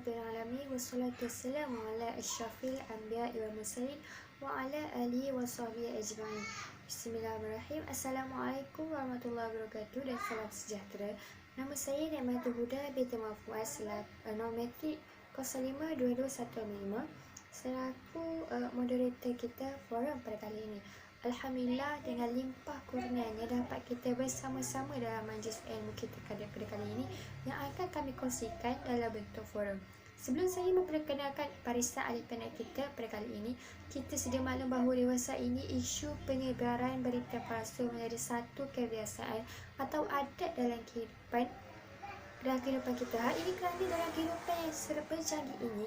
Alhamdulillahirabbil alamin wassalatu wassalamu ala asyrafil anbiya'i wal mursalin wa ala alihi wa sahbihi ajma'in. Bismillahirrahmanirrahim. Assalamualaikum warahmatullahi wabarakatuh dan salam sejahtera. Nama saya Ni'matul Huda binti Fuad, nombor metrik 052215 selaku moderator kita forum pada kali ini. Alhamdulillah, dengan limpah kurnianya dapat kita bersama-sama dalam majlis ilmu kita pada kali ini yang akan kami kongsikan dalam bentuk forum. Sebelum saya memperkenalkan barisan ahli panel kita pada kali ini, kita sedia maklum bahawa dewasa ini isu penyebaran berita palsu menjadi satu kebiasaan atau adat dalam kehidupan kita. Hal ini kerana dalam kehidupan yang serba canggih ini,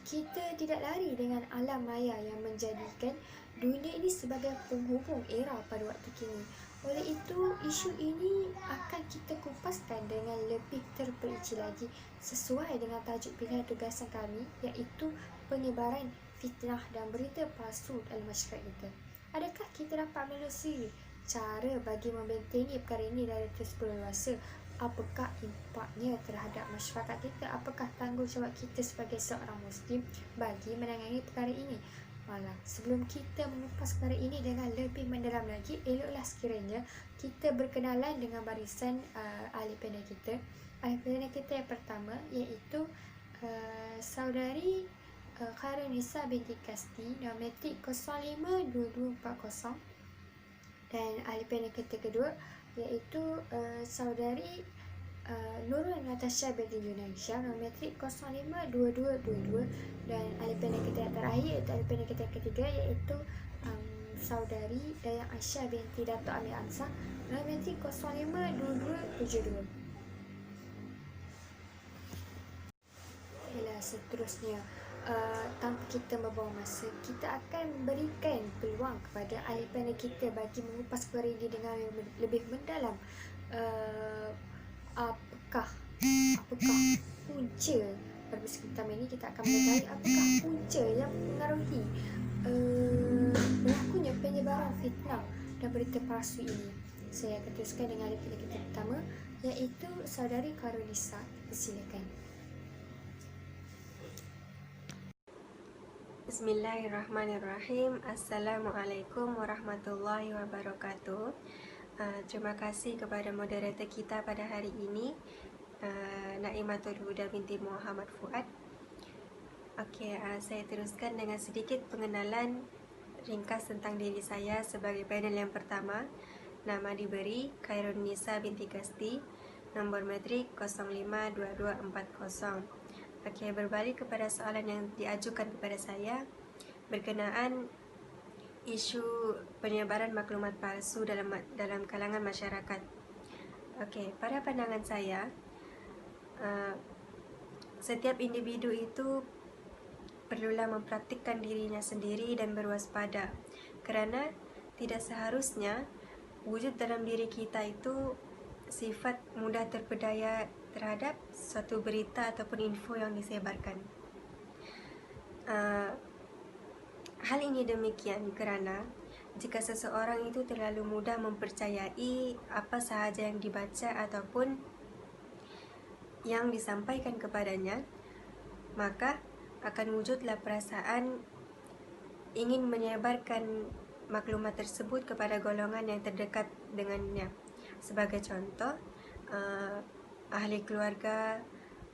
kita tidak lari dengan alam maya yang menjadikan dunia ini sebagai penghubung era pada waktu kini. Oleh itu, isu ini akan kita kupaskan dengan lebih terperinci lagi sesuai dengan tajuk pilihan tugasan kami, iaitu penyebaran fitnah dan berita palsu dalam masyarakat kita. Adakah kita dapat menelusuri cara bagi membentengi perkara ini dari tersebut luasa? Apakah impaknya terhadap masyarakat kita? Apakah tanggungjawab kita sebagai seorang Muslim bagi menangani perkara ini? Sebelum kita mengupas perkara ini dengan lebih mendalam lagi, eloklah sekiranya kita berkenalan dengan barisan ahli panel kita. Ahli panel kita yang pertama iaitu saudari Khairunisa binti Kasti, nombor metrik 052240. Dan ahli panel kita kedua iaitu saudari Nurul Natasha binti Yunansyah, nombor metrik 052222. Dan ahli panel kita yang terakhir iaitu ahli panel kita yang ketiga iaitu saudari Dayang Aisyah binti Dato' Amir Amsah, nombor metrik 052272. Seterusnya, tanpa kita membuang masa, kita akan berikan peluang kepada ahli panel kita bagi mengupas perkara ini dengan lebih mendalam. Apakah punca pada episod pertama ini kita akan mengetahui apakah punca yang mengaruhi berlakunya penyebaran fitnah dan berita palsu ini. Saya akan teruskan dengan ahli panel kita pertama iaitu saudari Khairunisa. Silakan. Bismillahirrahmanirrahim. Assalamualaikum warahmatullahi wabarakatuh. Terima kasih kepada moderator kita pada hari ini, Ni'matul Huda binti Muhammad Fuad. Saya teruskan dengan sedikit pengenalan ringkas tentang diri saya sebagai panel yang pertama. Nama diberi Khairunisa binti Kasti, nombor metrik 052240. Berbalik kepada soalan yang diajukan kepada saya berkenaan isu penyebaran maklumat palsu dalam kalangan masyarakat. Pada pandangan saya, setiap individu itu perlulah mempraktikkan dirinya sendiri dan berwaspada, kerana tidak seharusnya wujud dalam diri kita itu sifat mudah terpedaya terhadap suatu berita ataupun info yang disebarkan. Hal ini demikian kerana jika seseorang itu terlalu mudah mempercayai apa sahaja yang dibaca ataupun yang disampaikan kepadanya, maka akan wujudlah perasaan ingin menyebarkan maklumat tersebut kepada golongan yang terdekat dengannya. Sebagai contoh, ahli keluarga,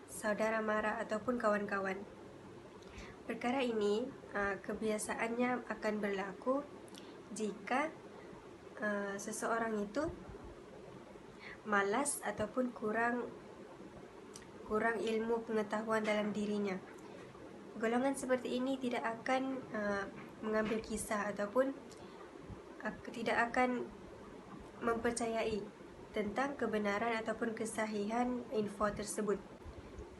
saudara mara ataupun kawan-kawan. Perkara ini kebiasaannya akan berlaku jika seseorang itu malas ataupun kurang ilmu pengetahuan dalam dirinya. Golongan seperti ini tidak akan mengambil kisah ataupun tidak akan mempercayai tentang kebenaran ataupun kesahihan info tersebut.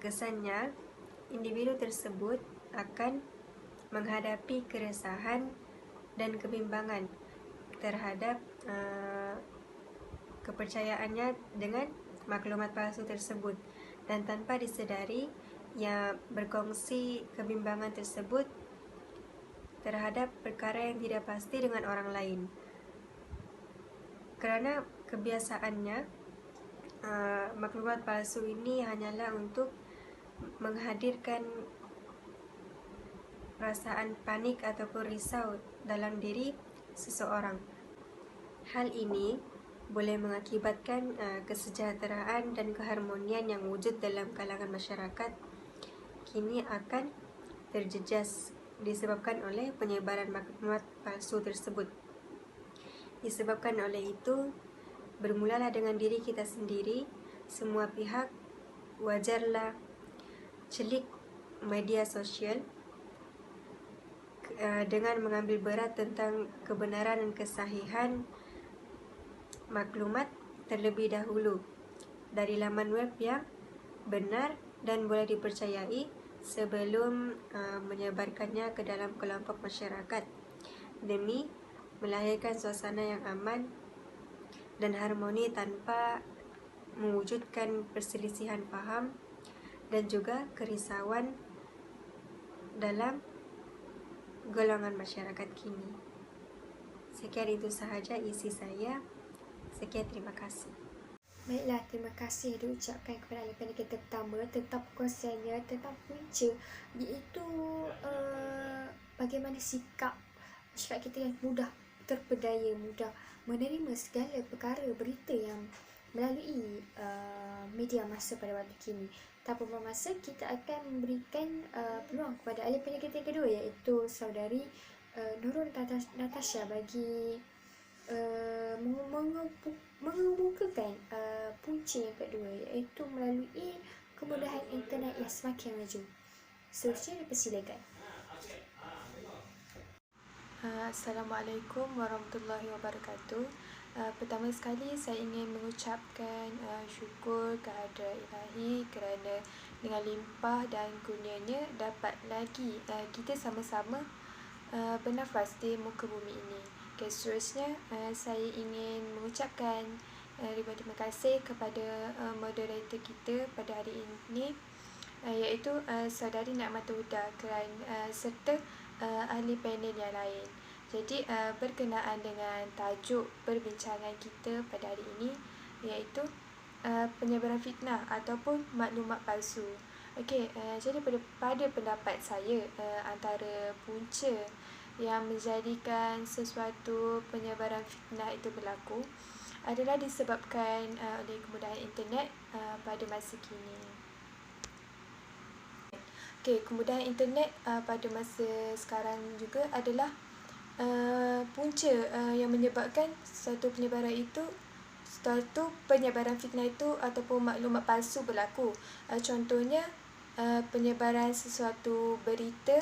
Kesannya, individu tersebut akan menghadapi keresahan dan kebimbangan terhadap kepercayaannya dengan maklumat palsu tersebut, dan tanpa disedari ia berkongsi kebimbangan tersebut terhadap perkara yang tidak pasti dengan orang lain. Kerana kebiasaannya maklumat palsu ini hanyalah untuk menghadirkan perasaan panik ataupun risau dalam diri seseorang. Hal ini boleh mengakibatkan kesejahteraan dan keharmonian yang wujud dalam kalangan masyarakat kini akan terjejas disebabkan oleh penyebaran maklumat palsu tersebut. Disebabkan oleh itu, bermulalah dengan diri kita sendiri. Semua pihak wajarlah celik media sosial dengan mengambil berat tentang kebenaran dan kesahihan maklumat terlebih dahulu dari laman web yang benar dan boleh dipercayai sebelum menyebarkannya ke dalam kelompok masyarakat demi melahirkan suasana yang aman dan harmoni tanpa mewujudkan perselisihan faham dan juga kerisauan dalam golongan masyarakat kini. Sekian itu sahaja isi saya. Sekian, terima kasih. Baiklah, terima kasih diucapkan kepada ahli panel kita pertama tentang perkongsiannya tentang punca, iaitu bagaimana sikap kita yang mudah terpedaya, mudah menerima segala perkara berita yang melalui media masa pada waktu kini. Tanpa bermasa, kita akan memberikan peluang kepada ahli panel kita yang kedua, iaitu saudari Nurul Natasha bagi mengemukakan punca yang kedua, iaitu melalui kemudahan internet yang semakin maju. Seterusnya dipersilakan. Assalamualaikum warahmatullahi wabarakatuh. Pertama sekali saya ingin mengucapkan syukur kehadrat Ilahi kerana dengan limpah dan kurnianya dapat lagi kita sama-sama bernafas di muka bumi ini. Okay, seterusnya saya ingin mengucapkan ribuan terima kasih kepada moderator kita pada hari ini, iaitu saudari Nakmatul Huda serta ahli panel yang lain. Jadi berkenaan dengan tajuk perbincangan kita pada hari ini, iaitu penyebaran fitnah ataupun maklumat palsu. Okey, jadi pada pendapat saya, antara punca yang menjadikan sesuatu penyebaran fitnah itu berlaku adalah disebabkan oleh kemudahan internet pada masa kini. Okey, kemudahan internet pada masa sekarang juga adalah punca yang menyebabkan suatu penyebaran fitnah itu ataupun maklumat palsu berlaku. Contohnya penyebaran sesuatu berita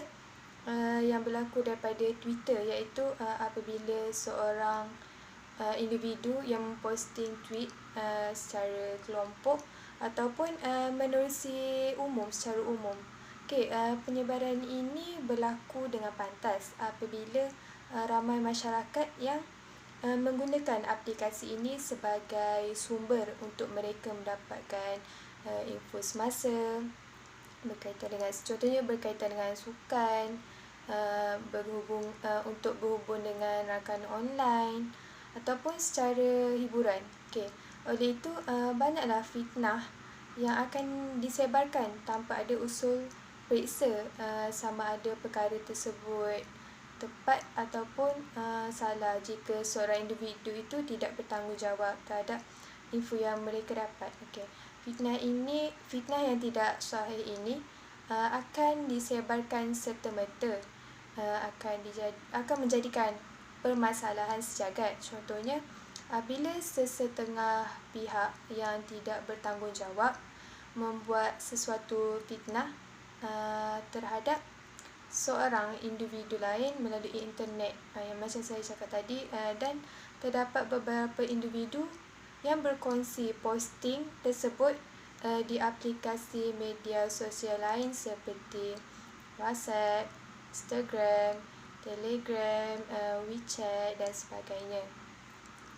yang berlaku daripada Twitter, iaitu apabila seorang individu yang memposting tweet secara kelompok ataupun menerusi secara umum. Okey, penyebaran ini berlaku dengan pantas apabila ramai masyarakat yang menggunakan aplikasi ini sebagai sumber untuk mereka mendapatkan info semasa contohnya berkaitan dengan sukan, untuk berhubung dengan rakan online ataupun secara hiburan. Okey, oleh itu banyaklah fitnah yang akan disebarkan tanpa ada usul periksa sama ada perkara tersebut tepat ataupun salah jika seorang individu itu tidak bertanggungjawab terhadap info yang mereka dapat. Okey, fitnah yang tidak sahih ini akan disebarkan serta-merta, akan menjadikan permasalahan sejagat. Contohnya, apabila sesetengah pihak yang tidak bertanggungjawab membuat sesuatu fitnah terhadap seorang individu lain melalui internet, yang macam saya cakap tadi, dan terdapat beberapa individu yang berkongsi posting tersebut di aplikasi media sosial lain seperti WhatsApp, Instagram, Telegram, WeChat dan sebagainya.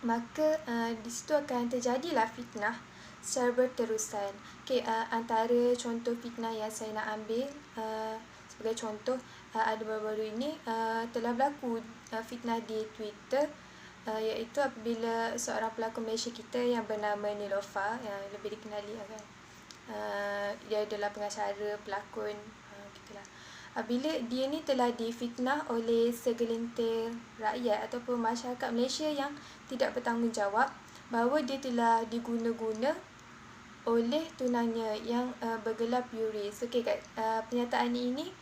Maka di situ akan terjadilah fitnah secara berterusan. Okey, antara contoh fitnah yang saya nak ambil sebagai contoh, ada baru-baru ini telah berlaku fitnah di Twitter, iaitu apabila seorang pelakon Malaysia kita yang bernama Nilofa, yang lebih dikenali Dia adalah pengacara, pelakon, gitulah. Bila dia ni telah difitnah oleh segelintir rakyat ataupun masyarakat Malaysia yang tidak bertanggungjawab, bahawa dia telah diguna-guna oleh tunangnya yang bergelar Puris. Okey, kat pernyataan ini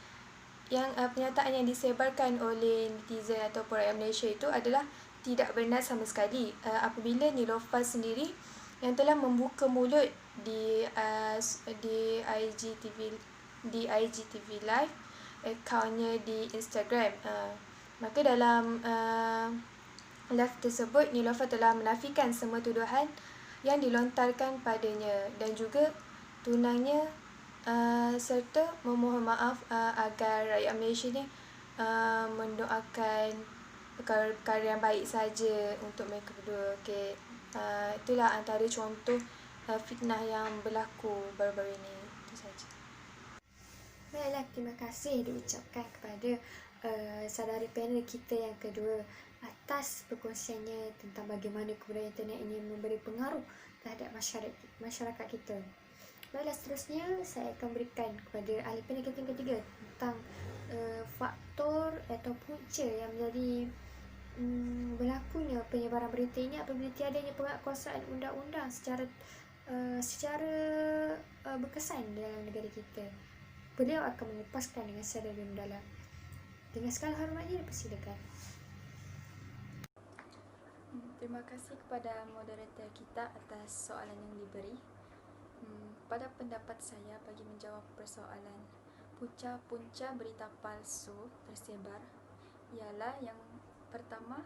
pernyataan yang disebarkan oleh netizen ataupun rakyat Malaysia itu adalah tidak benar sama sekali. Apabila Niloufar sendiri yang telah membuka mulut di IGTV Live, akaunnya di Instagram. Maka dalam live tersebut, Niloufar telah menafikan semua tuduhan yang dilontarkan padanya dan juga tunangnya serta memohon maaf agar rakyat Malaysia ni mendoakan perkara-perkara yang baik saja untuk mereka berdua. Okey, itulah antara contoh fitnah yang berlaku baru-baru ini. Itu saja. Baiklah, terima kasih diucapkan kepada saudari panel kita yang kedua atas perkongsiannya tentang bagaimana kemudahan internet ini memberi pengaruh terhadap masyarakat kita. Baiklah, seterusnya saya akan berikan kepada ahli panel kita yang ketiga tentang faktor atau punca yang menjadi berlakunya penyebaran berita ini apabila tiadanya penguatkuasaan undang-undang secara berkesan dalam negara kita. Beliau akan melepaskan dengan secara mendalam. Dengan segala hormatnya, dipersilakan. Terima kasih kepada moderator kita atas soalan yang diberi. Pada pendapat saya, bagi menjawab persoalan punca berita palsu tersebar ialah yang pertama,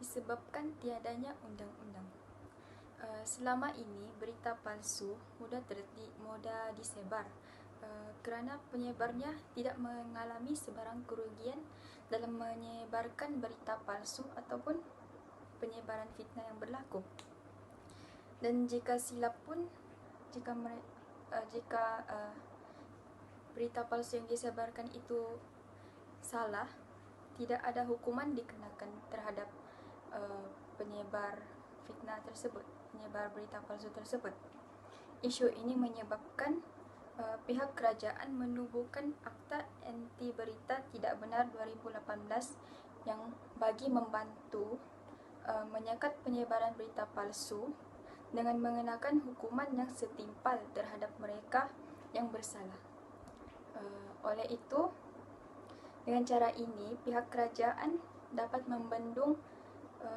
disebabkan tiadanya undang-undang. Selama ini berita palsu mudah disebar kerana penyebarnya tidak mengalami sebarang kerugian dalam menyebarkan berita palsu ataupun penyebaran fitnah yang berlaku. Dan jika silap pun, jika berita palsu yang disebarkan itu salah, tidak ada hukuman dikenakan terhadap penyebar fitnah tersebut, penyebar berita palsu tersebut. Isu ini menyebabkan pihak kerajaan menubuhkan Akta Anti Berita Tidak Benar 2018 yang bagi membantu menyekat penyebaran berita palsu dengan mengenakan hukuman yang setimpal terhadap mereka yang bersalah. Oleh itu, dengan cara ini, pihak kerajaan dapat membendung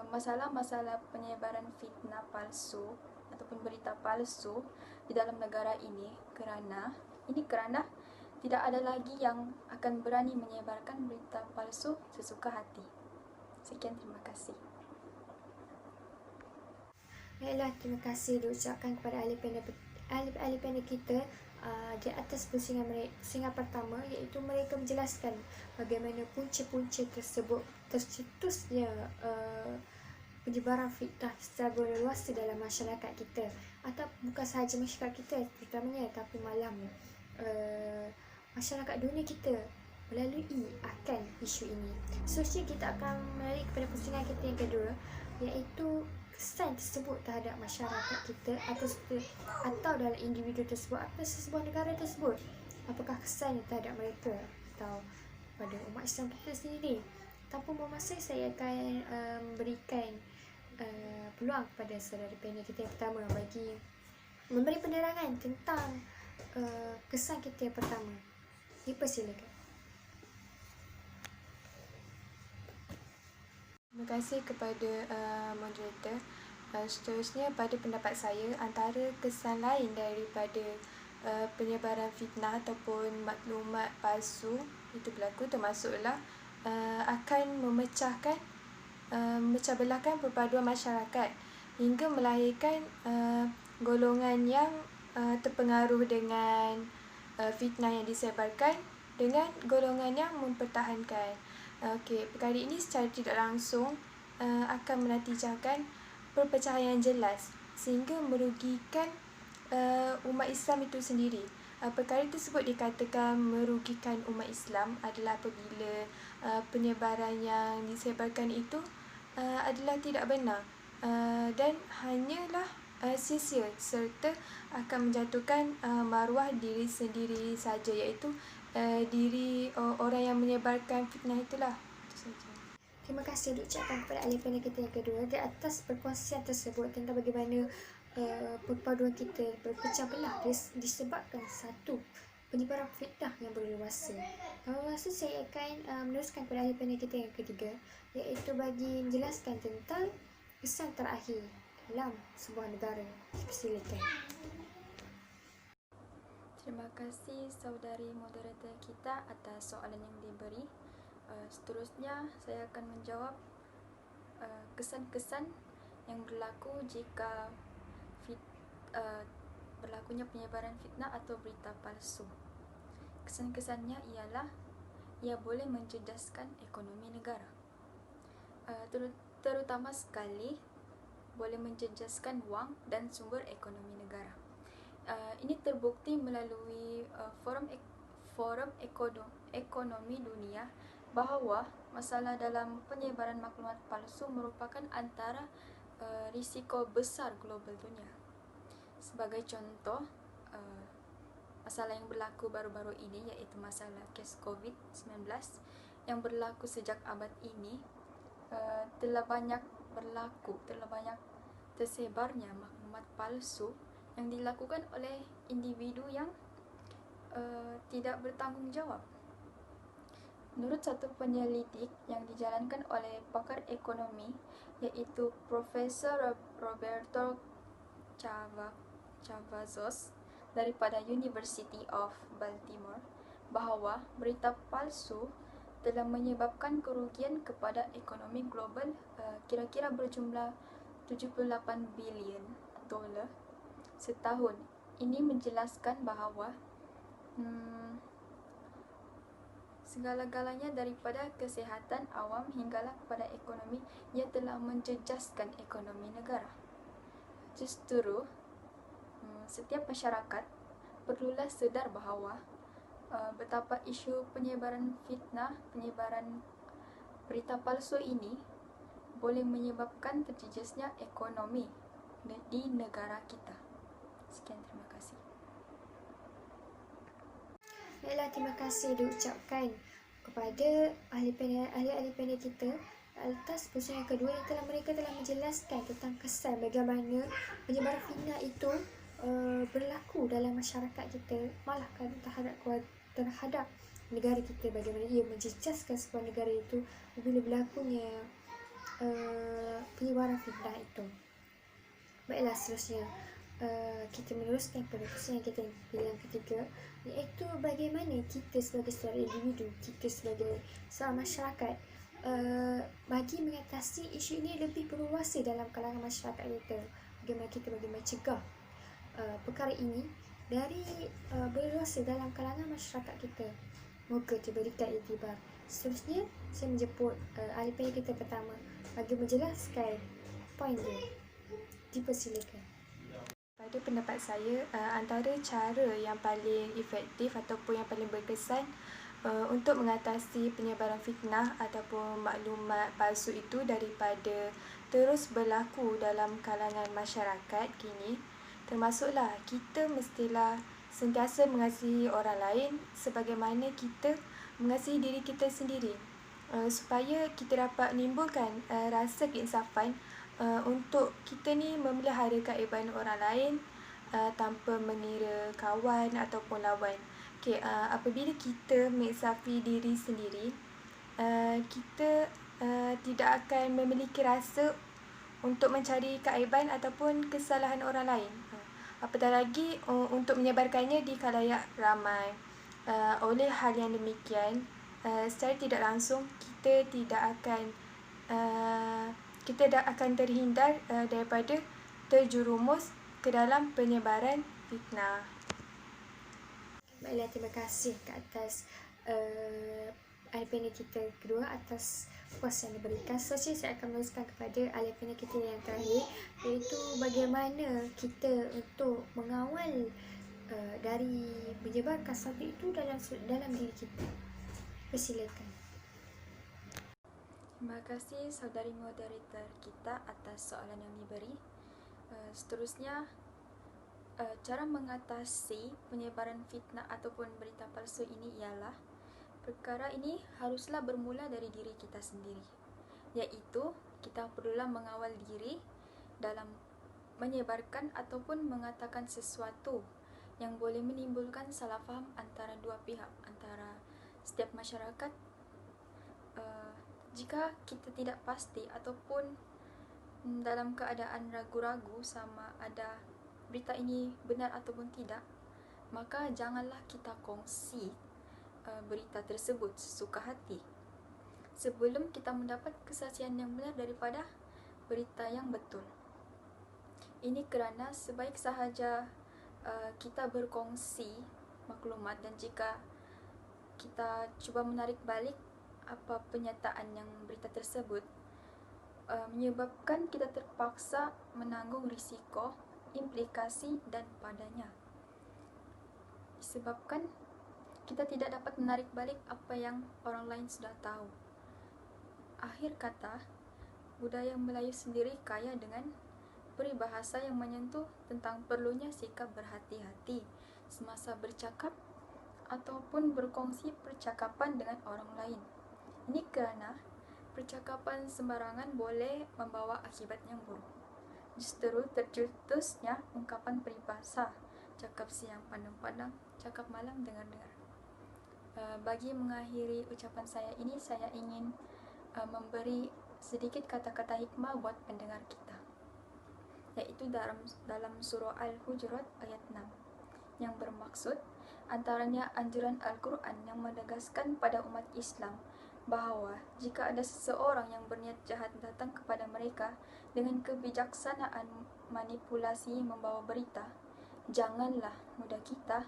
masalah-masalah penyebaran fitnah palsu ataupun berita palsu di dalam negara ini kerana tidak ada lagi yang akan berani menyebarkan berita palsu sesuka hati. Sekian, terima kasih. Baiklah, terima kasih diucapkan kepada ahli panel kita di atas pusingan pertama, iaitu mereka menjelaskan bagaimana punca-punca tersebut tercetusnya penyebaran fitnah secara berluas dalam masyarakat kita, atau bukan sahaja masyarakat kita terutamanya, tapi malam masyarakat dunia kita melalui akan isu ini. Seterusnya kita akan menarik kepada pusingan kita yang kedua, iaitu kesan tersebut terhadap masyarakat kita atau dalam individu tersebut atau sebuah negara tersebut. Apakah kesan terhadap mereka atau pada umat Islam kita sendiri. Tanpa membuang masa, saya akan berikan peluang kepada saudara panel kita yang pertama bagi memberi penerangan tentang kesan kita yang pertama. Dipersilakan. Terima kasih kepada moderator. Seterusnya, pada pendapat saya, antara kesan lain daripada penyebaran fitnah ataupun maklumat palsu itu berlaku termasuklah akan memecah belahkan perpaduan masyarakat hingga melahirkan golongan yang terpengaruh dengan fitnah yang disebarkan dengan golongan yang mempertahankan. Perkara ini secara tidak langsung akan menatijahkan perpecahan yang jelas sehingga merugikan umat Islam itu sendiri. Perkara tersebut dikatakan merugikan umat Islam adalah apabila penyebaran yang disebarkan itu adalah tidak benar dan hanyalah sia-sia serta akan menjatuhkan maruah diri sendiri saja, iaitu diri orang yang menyebarkan fitnah itulah. Itu saja. Terima kasih diucapkan kepada ahli panel kita yang kedua di atas perkongsian tersebut tentang bagaimana perpaduan kita berpecah belah disebabkan satu penyebaran fitnah yang berluasa. Lepas tu saya akan meneruskan kepada ahli panel kita yang ketiga, iaitu bagi menjelaskan tentang kesan terakhir dalam sebuah negara. Silakan. Terima kasih saudari moderator kita atas soalan yang diberi. Seterusnya saya akan menjawab kesan-kesan yang berlaku jika berlakunya penyebaran fitnah atau berita palsu. Kesan-kesannya ialah ia boleh mencerdaskan ekonomi negara. Terutama sekali boleh mencerdaskan wang dan sumber ekonomi negara. Ini terbukti melalui Forum Ekonomi Dunia bahawa masalah dalam penyebaran maklumat palsu merupakan antara risiko besar global dunia. Sebagai contoh, masalah yang berlaku baru-baru ini iaitu masalah kes COVID-19 yang berlaku sejak abad ini, telah banyak tersebarnya maklumat palsu yang dilakukan oleh individu yang tidak bertanggungjawab. Menurut satu penyelidik yang dijalankan oleh pakar ekonomi iaitu Profesor Roberto Cavazos daripada University of Baltimore, bahawa berita palsu telah menyebabkan kerugian kepada ekonomi global kira-kira berjumlah 78 bilion dolar setahun. Ini menjelaskan bahawa segala-galanya daripada kesihatan awam hinggalah kepada ekonomi, ia telah menjejaskan ekonomi negara. Justru setiap masyarakat perlulah sedar bahawa betapa isu penyebaran fitnah, penyebaran berita palsu ini boleh menyebabkan terjejasnya ekonomi di negara kita. Sekian, terima kasih. Baiklah, terima kasih diucapkan kepada ahli panel kita atas perkongsian yang kedua yang mereka telah menjelaskan tentang kesan bagaimana penyebaran fitnah itu berlaku dalam masyarakat kita, malah terhadap negara kita, bagaimana ia menjejaskan sebuah negara itu bila berlakunya penyebaran fitnah itu. Baiklah, seterusnya kita meneruskan kepada perkongsian kita yang ketiga, iaitu bagaimana kita sebagai seorang individu, kita sebagai seorang masyarakat bagi mengatasi isu ini lebih berluasa dalam kalangan masyarakat kita. Bagaimana kita mencegah perkara ini dari berluasa dalam kalangan masyarakat kita. Moga diberikan iktibar. Seterusnya saya menjemput ahli panel kita pertama bagi menjelaskan poin dia. Dipersilakan. Pada pendapat saya, antara cara yang paling efektif ataupun yang paling berkesan untuk mengatasi penyebaran fitnah ataupun maklumat palsu itu daripada terus berlaku dalam kalangan masyarakat kini, termasuklah kita mestilah sentiasa mengasihi orang lain sebagaimana kita mengasihi diri kita sendiri, supaya kita dapat menimbulkan rasa keinsafan untuk kita ni memelihara keaiban orang lain tanpa mengira kawan ataupun lawan. Apabila kita menginsafi diri sendiri, kita tidak akan memiliki rasa untuk mencari keaiban ataupun kesalahan orang lain, apatah lagi untuk menyebarkannya di khalayak ramai. Oleh hal yang demikian, secara tidak langsung kita akan terhindar daripada terjerumus ke dalam penyebaran fitnah. Baiklah, terima kasih ke atas ahli panel kita kedua atas puas yang diberikan. Seterusnya saya akan meneruskan kepada ahli panel kita yang terakhir, iaitu bagaimana kita untuk mengawal dari menyebarkan sesuatu itu dalam diri kita. Persilakan. Terima kasih saudari moderator kita atas soalan yang diberi. Seterusnya, cara mengatasi penyebaran fitnah ataupun berita palsu ini ialah perkara ini haruslah bermula dari diri kita sendiri, iaitu kita perlulah mengawal diri dalam menyebarkan ataupun mengatakan sesuatu yang boleh menimbulkan salah faham antara dua pihak, antara setiap masyarakat. Jika kita tidak pasti ataupun dalam keadaan ragu-ragu sama ada berita ini benar ataupun tidak, maka janganlah kita kongsi berita tersebut sesuka hati sebelum kita mendapat kesaksian yang benar daripada berita yang betul. Ini kerana sebaik sahaja kita berkongsi maklumat, dan jika kita cuba menarik balik apa penyataan yang berita tersebut, menyebabkan kita terpaksa menanggung risiko, implikasi dan padanya. Disebabkan kita tidak dapat menarik balik apa yang orang lain sudah tahu. Akhir kata, budaya Melayu sendiri kaya dengan peribahasa yang menyentuh tentang perlunya sikap berhati-hati semasa bercakap ataupun berkongsi percakapan dengan orang lain. Ini kerana percakapan sembarangan boleh membawa akibat yang buruk. Justru tercetusnya ungkapan peribahasa, cakap siang pandang-pandang, cakap malam dengar-dengar. Bagi mengakhiri ucapan saya ini, saya ingin memberi sedikit kata-kata hikmah buat pendengar kita, yaitu dalam surah Al-Hujurat ayat 6, yang bermaksud antaranya anjuran Al-Quran yang menegaskan pada umat Islam bahawa jika ada seseorang yang berniat jahat datang kepada mereka dengan kebijaksanaan manipulasi membawa berita, janganlah mudah kita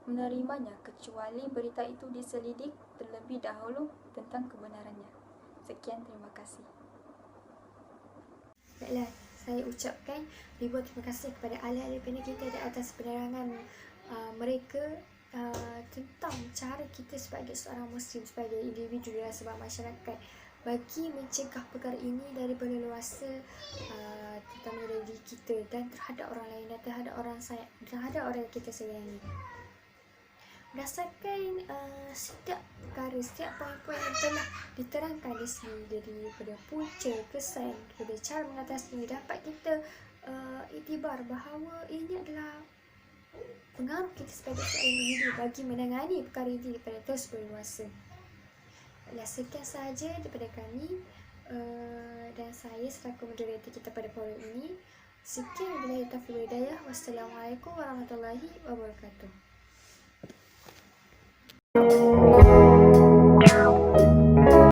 menerimanya kecuali berita itu diselidik terlebih dahulu tentang kebenarannya. Sekian, terima kasih. Baiklah, saya ucapkan ribuan terima kasih kepada ahli-ahli panel kita di atas penerangan mereka tentang cara kita sebagai seorang Muslim, sebagai individu dalam sebuah masyarakat, bagi mencegah perkara ini daripada luasa, terutama dari diri kita dan terhadap orang lain dan terhadap orang yang kita sayangi. Berdasarkan setiap perkara, setiap poin-poin yang telah diterangkan di sini, daripada punca, kesan, daripada cara mengatasinya, dapat kita iktibar bahawa ini adalah pengaruh kita sebagai seorang individu bagi menangani perkara ini daripada terus berluasa. Sekian sahaja daripada kami dan saya selaku moderator kita pada forum ini. Sekian, wabillahi taufiq wal hidayah. Wassalamualaikum warahmatullahi wabarakatuh.